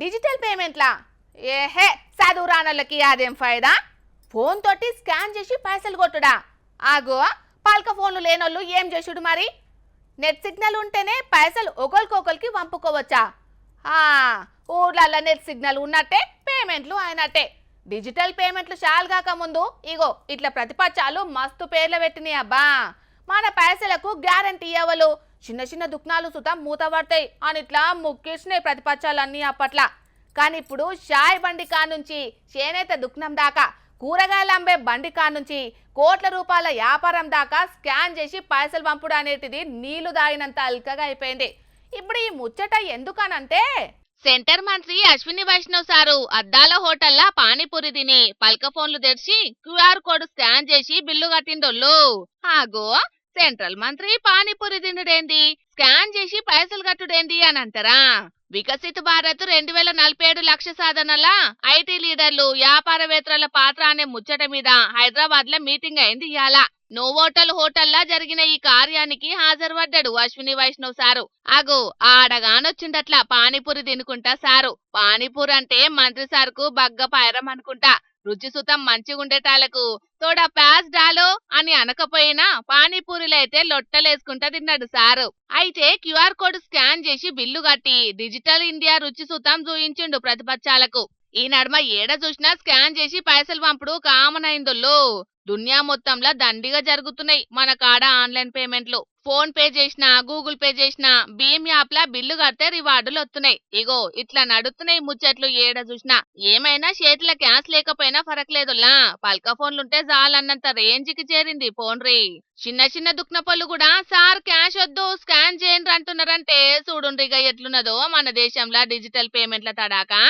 Digital పేమెంట్లా? ఏహే, చదువురానోళ్ళకి అదేం ఫైదా? Phone తోటి స్కాన్ చేసి పైసలు కొట్టుడా? ఆగో, పల్క ఫోన్లు లేనోళ్ళు ఏం చేసుడు మరి? నెట్ సిగ్నల్ ఉంటేనే పైసలు ఒకరికొకరికి పంపుకోవచ్చా? ఊర్లల్లో నెట్ సిగ్నల్ ఉన్నట్టే పేమెంట్లు అయినట్టే. డిజిటల్ పేమెంట్లు చాలుగాక ముందు ఇగో ఇట్లా ప్రతిపక్షాలు మస్తు పేర్లు పెట్టినాయి అబ్బా. మన పైసలకు గ్యారంటీ ఇవ్వలు, చిన్న చిన్న దుకాణాలు సుతం మూతపడతాయి అని ఇట్లా ముక్కేసినాయి ప్రతిపక్షాలన్నీ అప్పట్లా. కానీ ఇప్పుడు షాయ్ బండి కానుంచి చేనేత దుకాణం దాకా, కూరగాయలు అమ్మే బండి కానుంచి కోట్ల రూపాయల వ్యాపారం దాకా స్కాన్ చేసి పైసలు పంపుడు అనేటిది నీళ్లు దాగినంత అల్కగా అయిపోయింది. ఇప్పుడు ఈ ముచ్చట ఎందుకనంటే, సెంటర్ మంత్రి అశ్విని వైష్ణవ్ సారు అద్దాల హోటల్లా పానీపూరి తిని పల్క ఫోన్లు తెరిచి క్యూఆర్ కోడ్ స్కాన్ చేసి బిల్లు కట్టిండోళ్ళు. ఆగో, సెంట్రల్ మంత్రి పానీపూరి తినుడేంది, స్కాన్ చేసి పైసలు కట్టుడేంది అని అంటారా? వికసిత్ భారత్ 2047 లక్ష్య సాధనల ఐటీ లీడర్లు వ్యాపారవేత్తల పాత్ర అనే ముచ్చట మీద హైదరాబాద్ లో మీటింగ్ అయింది ఇయాల. నోవోటల్ హోటల్లా జరిగిన ఈ కార్యానికి హాజరుపడ్డాడు అశ్విని వైష్ణవ్ సారు. అగో, ఆడగానొచ్చిండట్లా పానీపూరి తినుకుంటా సారు. పానీపూరి అంటే మంత్రి సార్కు బగ్గ పైరం అనుకుంటా. రుచి సుతం మంచిగుండేటాలకు తోడా ప్యాస్ డాలో అని అనకపోయినా పానీపూరిలో అయితే లొట్టలేసుకుంటా తిన్నాడు సారు. అయితే క్యూఆర్ కోడ్ స్కాన్ చేసి బిల్లు కట్టి డిజిటల్ ఇండియా రుచి సుతం చూయించిండు ప్రతిపక్షాలకు. ఈ నడుమ ఏడ చూసినా స్కాన్ చేసి పైసలు పంపుడు కామన్ అయిందోళ్ళు. దునియా మొత్తంలో దండిగా జరుగుతున్నాయి మన కాడ ఆన్లైన్ పేమెంట్లు. ఫోన్ పే చేసినా, గూగుల్ పే చేసినా, భీమ్ యాప్ లా బిల్లు కడితే రివార్డులు వస్తున్నాయి. ఇగో ఇట్లా నడుస్తున్నాయి ముచ్చట్లు ఏడ చూసినా. ఏమైనా చేతుల క్యాష్ లేకపోయినా ఫరకలేదులా, పల్క ఫోన్లుంటే చాలన్నంత రేంజ్కి చేరింది ఫోన్ రీ. చిన్న చిన్న దుక్నపళ్ళు కూడా సార్ క్యాష్ వద్దు స్కాన్ చేయండి అంటున్నారంటే చూడుండ్రిగా ఎట్లున్నదో మన దేశంలో డిజిటల్ పేమెంట్ల తడాకా.